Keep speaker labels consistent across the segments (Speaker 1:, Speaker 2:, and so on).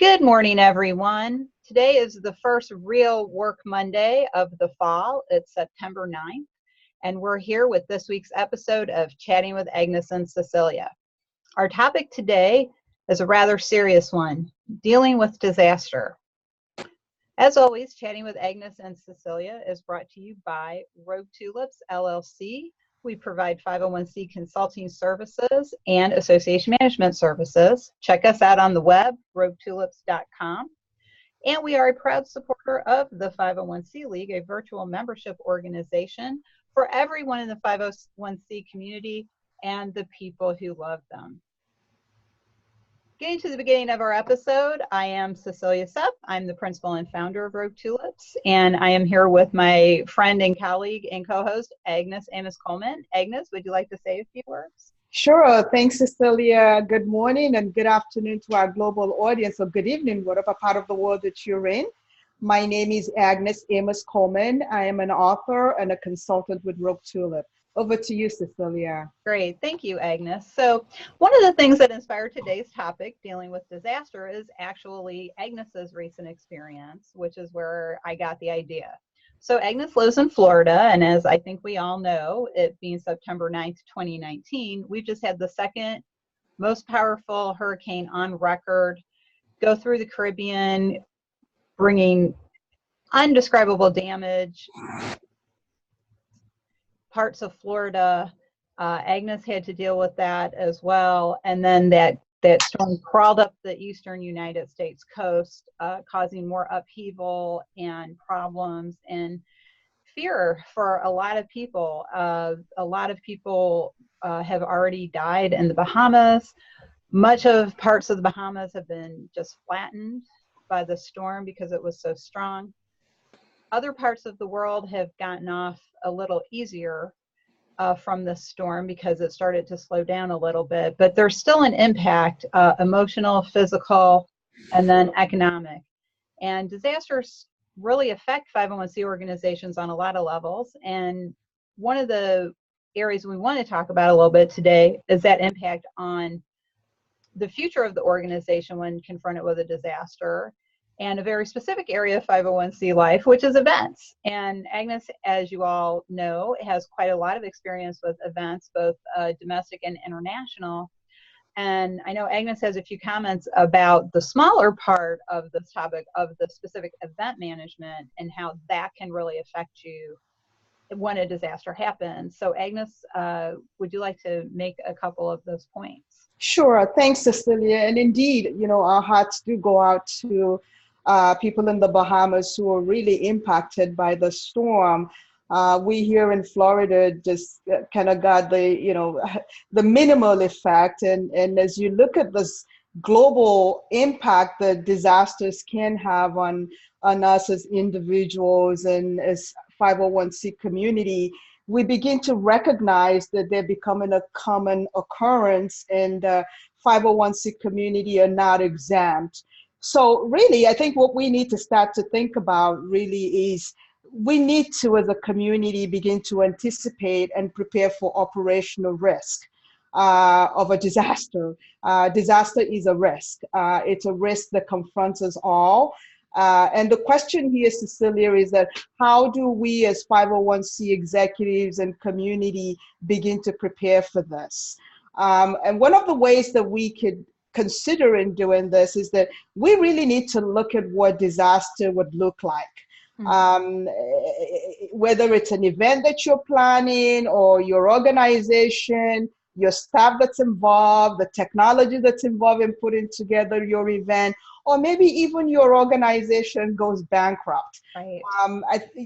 Speaker 1: Good morning, everyone. Today is the first real work Monday of the fall. It's September 9th, and we're here with this week's episode of Chatting with Agnes and Cecilia. Our topic today is a rather serious one, dealing with disaster. As always, Chatting with Agnes and Cecilia is brought to you by Rogue Tulips, LLC. We provide 501c consulting services and association management services. Check us out on the web, roguetulips.com. And we are a proud supporter of the 501c League, a virtual membership organization for everyone in the 501c community and the people who love them. Getting to the beginning of our episode, I am Cecilia Sepp. I'm the principal and founder of Rogue Tulips, and I am here with my friend and colleague and co-host, Agnes Coleman. Agnes, would you like to say a few words?
Speaker 2: Sure. Thanks, Cecilia. Good morning and good afternoon to our global audience, or good evening, whatever part of the world that you're in. My name is Agnes Coleman. I am an author and a consultant with Rogue Tulip. Over to you, Cecilia.
Speaker 1: Great. Thank you, Agnes. So one of the things that inspired today's topic, dealing with disaster, is actually Agnes's recent experience, which is where I got the idea. So Agnes lives in Florida, and as I think we all know, it being September 9th, 2019, we've just had the second most powerful hurricane on record go through the Caribbean, bringing undescribable damage. Parts of Florida, Agnes had to deal with that as well, and then that storm crawled up the eastern United States coast, causing more upheaval and problems and fear for a lot of people. A lot of people have already died in the Bahamas. Much of parts of the Bahamas have been just flattened by the storm because it was so strong. Other parts of the world have gotten off a little easier from the storm because it started to slow down a little bit, but there's still an impact, emotional, physical, and then economic. And disasters really affect 501c organizations on a lot of levels. And one of the areas we want to talk about a little bit today is that impact on the future of the organization when confronted with a disaster, and a very specific area of 501c life, which is events. And Agnes, as you all know, has quite a lot of experience with events, both domestic and international. And I know Agnes has a few comments about the smaller part of this topic of the specific event management and how that can really affect you when a disaster happens. So Agnes, would you like to make a couple of those points?
Speaker 2: Sure. Thanks, Cecilia. And indeed, our hearts do go out to people in the Bahamas who are really impacted by the storm. We here in Florida just kind of got the minimal effect. And as you look at this global impact that disasters can have on us as individuals and as 501c community, we begin to recognize that they're becoming a common occurrence, and the 501c community are not exempt. So really, I think what we need to start to think about really is we need to, as a community, begin to anticipate and prepare for operational risk of a disaster. Disaster is a risk. It's a risk that confronts us all. And the question here, Cecilia, is that how do we as 501c executives and community begin to prepare for this? And one of the ways that we could consider in doing this is that we really need to look at what disaster would look like. Mm-hmm. Whether it's an event that you're planning or your organization, your staff that's involved, the technology that's involved in putting together your event, or maybe even your organization goes bankrupt.
Speaker 1: Right.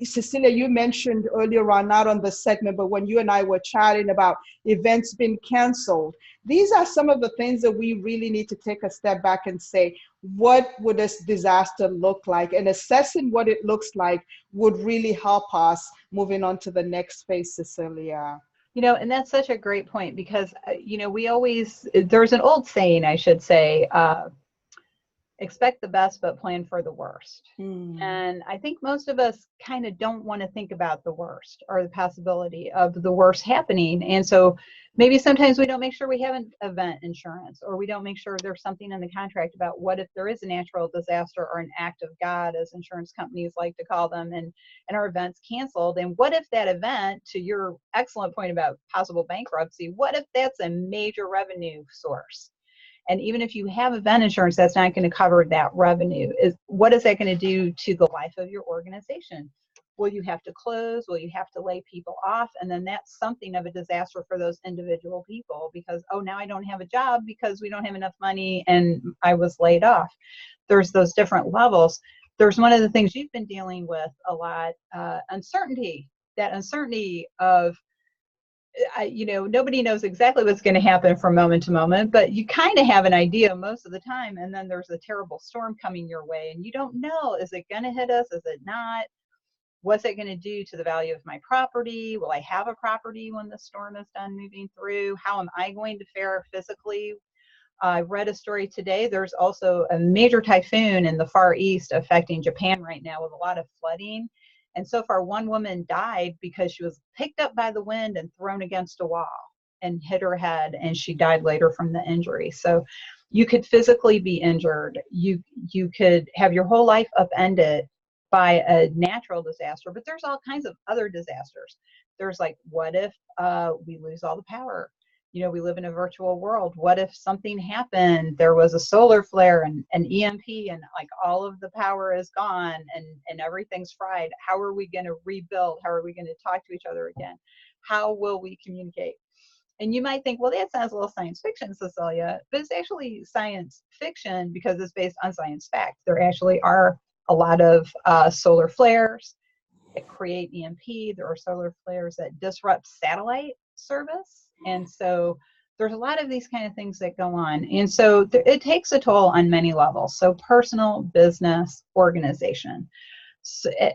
Speaker 2: Cecilia, you mentioned earlier on, not on the segment, but when you and I were chatting about events being canceled, these are some of the things that we really need to take a step back and say, what would this disaster look like? And assessing what it looks like would really help us moving on to the next phase, Cecilia.
Speaker 1: And that's such a great point because, we always, there's an old saying, I should say, expect the best, but plan for the worst.
Speaker 2: Mm.
Speaker 1: And I think most of us kind of don't want to think about the worst or the possibility of the worst happening. And so maybe sometimes we don't make sure we have an event insurance, or we don't make sure there's something in the contract about what if there is a natural disaster or an act of God, as insurance companies like to call them, and our event's canceled. And what if that event, to your excellent point about possible bankruptcy, what if that's a major revenue source? And even if you have event insurance, that's not going to cover that revenue. What is that going to do to the life of your organization? Will you have to close? Will you have to lay people off? And then that's something of a disaster for those individual people, because, oh, now I don't have a job because we don't have enough money and I was laid off. There's those different levels. There's one of the things you've been dealing with a lot, uncertainty, that uncertainty of, nobody knows exactly what's going to happen from moment to moment, but you kind of have an idea most of the time. And then there's a terrible storm coming your way and you don't know, is it going to hit us? Is it not? What's it going to do to the value of my property? Will I have a property when the storm is done moving through? How am I going to fare physically? I read a story today. There's also a major typhoon in the Far East affecting Japan right now with a lot of flooding. And so far, one woman died because she was picked up by the wind and thrown against a wall and hit her head, and she died later from the injury. So you could physically be injured. You could have your whole life upended by a natural disaster, but there's all kinds of other disasters. There's like, what if we lose all the power? We live in a virtual world. What if something happened? There was a solar flare and an EMP, and like all of the power is gone and everything's fried. How are we going to rebuild? How are we going to talk to each other again? How will we communicate? And you might think, well, that sounds a little science fiction, Cecilia, but it's actually science fiction because it's based on science fact. There actually are a lot of solar flares that create EMP. There are solar flares that disrupt satellite service. And so there's a lot of these kind of things that go on. And so it takes a toll on many levels. So personal, business, organization,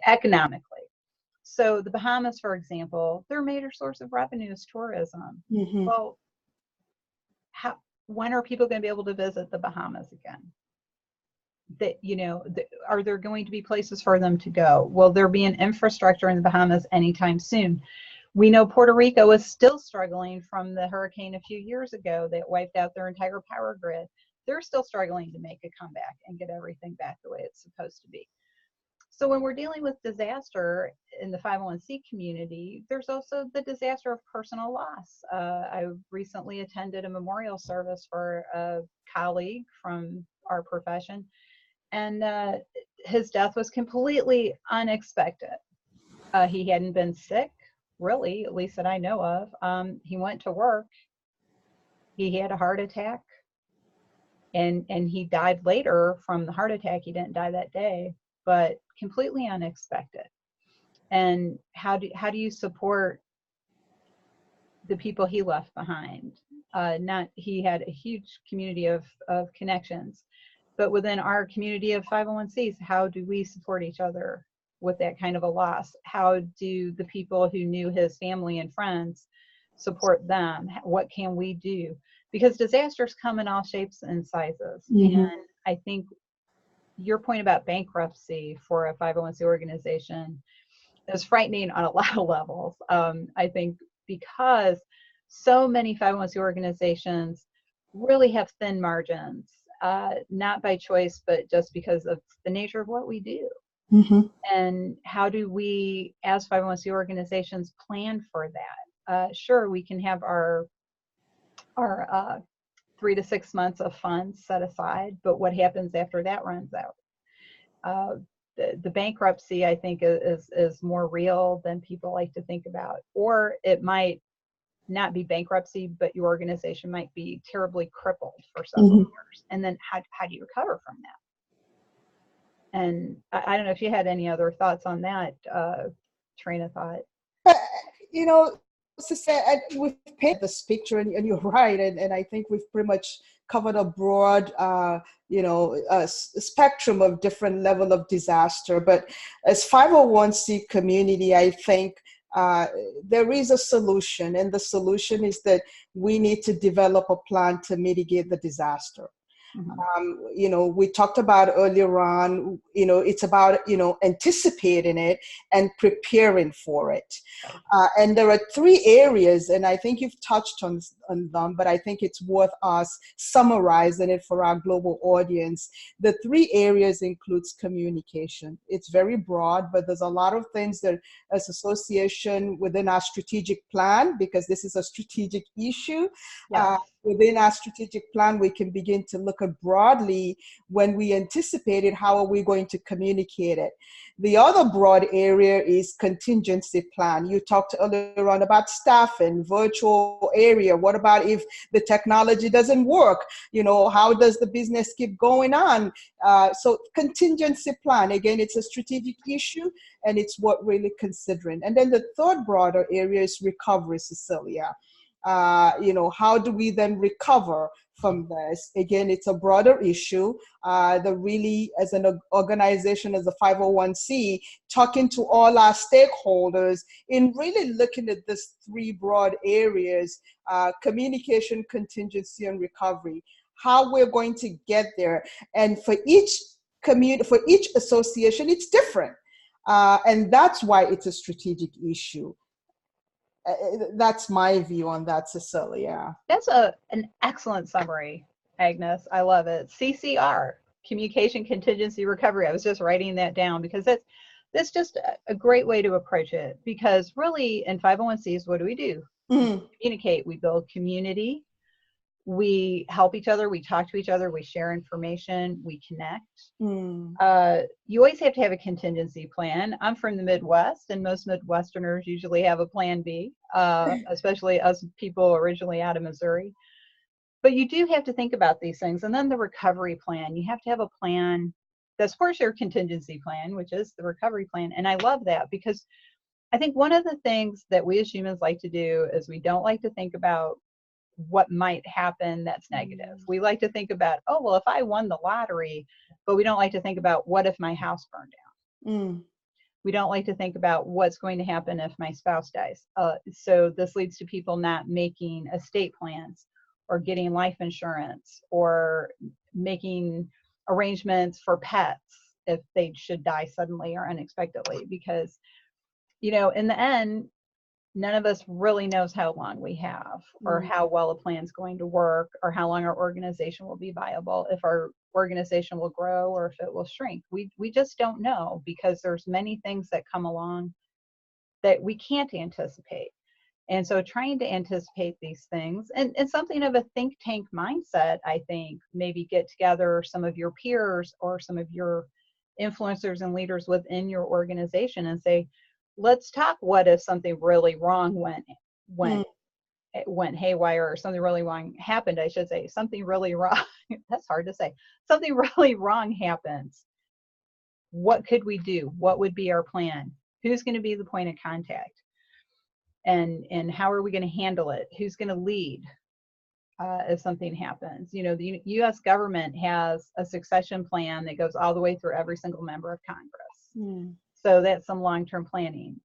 Speaker 1: economically. So the Bahamas, for example, their major source of revenue is tourism.
Speaker 2: Mm-hmm.
Speaker 1: Well, when are people going to be able to visit the Bahamas again? Are there going to be places for them to go? Will there be an infrastructure in the Bahamas anytime soon? We know Puerto Rico is still struggling from the hurricane a few years ago that wiped out their entire power grid. They're still struggling to make a comeback and get everything back the way it's supposed to be. So when we're dealing with disaster in the 501c community, there's also the disaster of personal loss. I recently attended a memorial service for a colleague from our profession, and his death was completely unexpected. He hadn't been sick, really, at least that I know of. He went to work. He had a heart attack, and he died later from the heart attack. He didn't die that day, but completely unexpected. And how do you support the people he left behind? He had a huge community of connections, but within our community of 501cs, how do we support each other with that kind of a loss? How do the people who knew his family and friends support them? What can we do? Because disasters come in all shapes and sizes. Mm-hmm. And I think your point about bankruptcy for a 501c organization is frightening on a lot of levels. I think because so many 501c organizations really have thin margins, not by choice, but just because of the nature of what we do. Mm-hmm. And how do we, as 501c organizations, plan for that? Sure, we can have our 3 to 6 months of funds set aside, but what happens after that runs out? The bankruptcy, I think, is more real than people like to think about. Or it might not be bankruptcy, but your organization might be terribly crippled for several years. And then how do you recover from that? And I don't know if you had any other thoughts on that train of thought.
Speaker 2: We've painted this picture, and you're right, and I think we've pretty much covered a broad, spectrum of different level of disaster. But as 501c community, I think there is a solution, and the solution is that we need to develop a plan to mitigate the disaster.
Speaker 1: Mhm.
Speaker 2: We talked about earlier on, it's about, anticipating it and preparing for it. And there are three areas, and I think you've touched on them, but I think it's worth us summarizing it for our global audience. The three areas includes communication. It's very broad, but there's a lot of things that as association within our strategic plan, because this is a strategic issue.
Speaker 1: Yes.
Speaker 2: Within our strategic plan, we can begin to look at broadly when we anticipate it, how are we going to communicate it? The other broad area is contingency plan. You talked earlier on about staffing, virtual area. What about if the technology doesn't work? How does the business keep going on? So contingency plan, again, it's a strategic issue and it's what really considering. And then the third broader area is recovery, Cecilia. How do we then recover from this? Again, it's a broader issue. The really, as an organization, as a 501c, talking to all our stakeholders in really looking at these three broad areas, communication, contingency, and recovery, how we're going to get there. And for each for each association, it's different. And that's why it's a strategic issue. That's my view on that, Cecilia.
Speaker 1: That's an excellent summary, Agnes. I love it. CCR, Communication Contingency Recovery. I was just writing that down because that's just a great way to approach it. Because really, in 501cs, what do? We communicate. We build community. We help each other. We talk to each other. We share information. We connect. You always have to have a contingency plan. I'm from the Midwest, and most Midwesterners usually have a plan B, especially us people originally out of Missouri. But you do have to think about these things. And then the recovery plan. You have to have a plan that supports your contingency plan, which is the recovery plan. And I love that because I think one of the things that we as humans like to do is we don't like to think about what might happen that's negative. We like to think about, oh, well, if I won the lottery, but we don't like to think about what if my house burned down. We don't like to think about what's going to happen if my spouse dies. So this leads to people not making estate plans or getting life insurance or making arrangements for pets if they should die suddenly or unexpectedly, because, in the end, none of us really knows how long we have or how well a plan's going to work or how long our organization will be viable, if our organization will grow or if it will shrink. We just don't know because there's many things that come along that we can't anticipate. And so trying to anticipate these things and something of a think tank mindset, I think, maybe get together some of your peers or some of your influencers and leaders within your organization and say, let's talk, what if something really wrong went haywire, or something really wrong happened, I should say. Something really wrong, that's hard to say. Something really wrong happens. What could we do? What would be our plan? Who's going to be the point of contact? And how are we going to handle it? Who's going to lead if something happens? The U.S. government has a succession plan that goes all the way through every single member of Congress. So that's some long-term planning.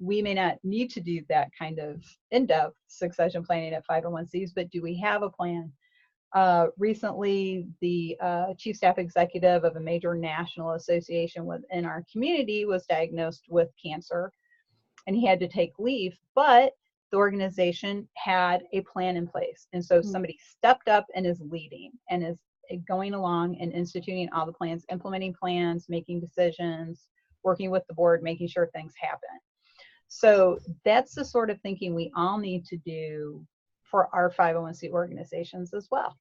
Speaker 1: We may not need to do that kind of in-depth succession planning at 501cs, but do we have a plan? Recently, the chief staff executive of a major national association within our community was diagnosed with cancer, and he had to take leave, but the organization had a plan in place. And so somebody stepped up and is leading and is going along and instituting all the plans, implementing plans, making decisions, working with the board, making sure things happen. So that's the sort of thinking we all need to do for our 501c organizations as well.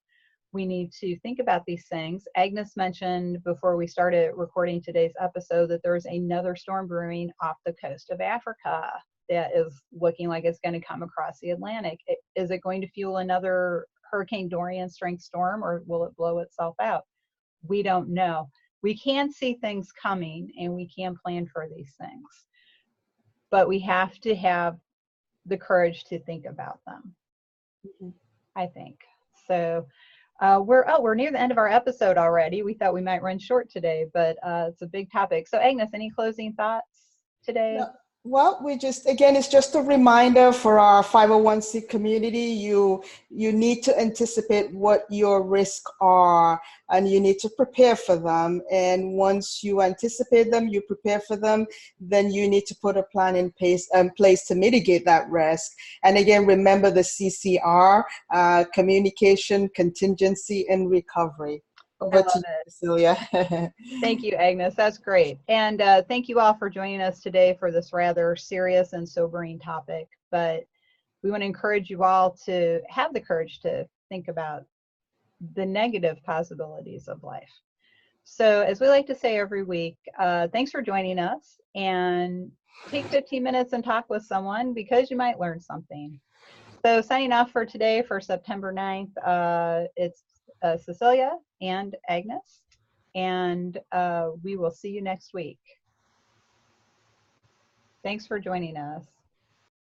Speaker 1: We need to think about these things. Agnes mentioned before we started recording today's episode that there's another storm brewing off the coast of Africa that is looking like it's going to come across the Atlantic. Is it going to fuel another Hurricane Dorian strength storm, or will it blow itself out? We don't know. We can see things coming and we can plan for these things, but we have to have the courage to think about them, I think. So we're near the end of our episode already. We thought we might run short today, but it's a big topic. So Agnes, any closing thoughts today?
Speaker 2: Well, we just, again, it's just a reminder for our 501c community. You need to anticipate what your risks are, and you need to prepare for them. And once you anticipate them, you prepare for them, then you need to put a plan in place to mitigate that risk. And again, remember the CCR, communication, contingency, and recovery.
Speaker 1: I
Speaker 2: Over to
Speaker 1: love
Speaker 2: you,
Speaker 1: it.
Speaker 2: Cecilia.
Speaker 1: Thank you, Agnes. That's great. And thank you all for joining us today for this rather serious and sobering topic. But we want to encourage you all to have the courage to think about the negative possibilities of life. So, as we like to say every week, thanks for joining us, and take 15 minutes and talk with someone because you might learn something. So, signing off for today for September 9th, it's Cecilia and Agnes, and we will see you next week. Thanks for joining us.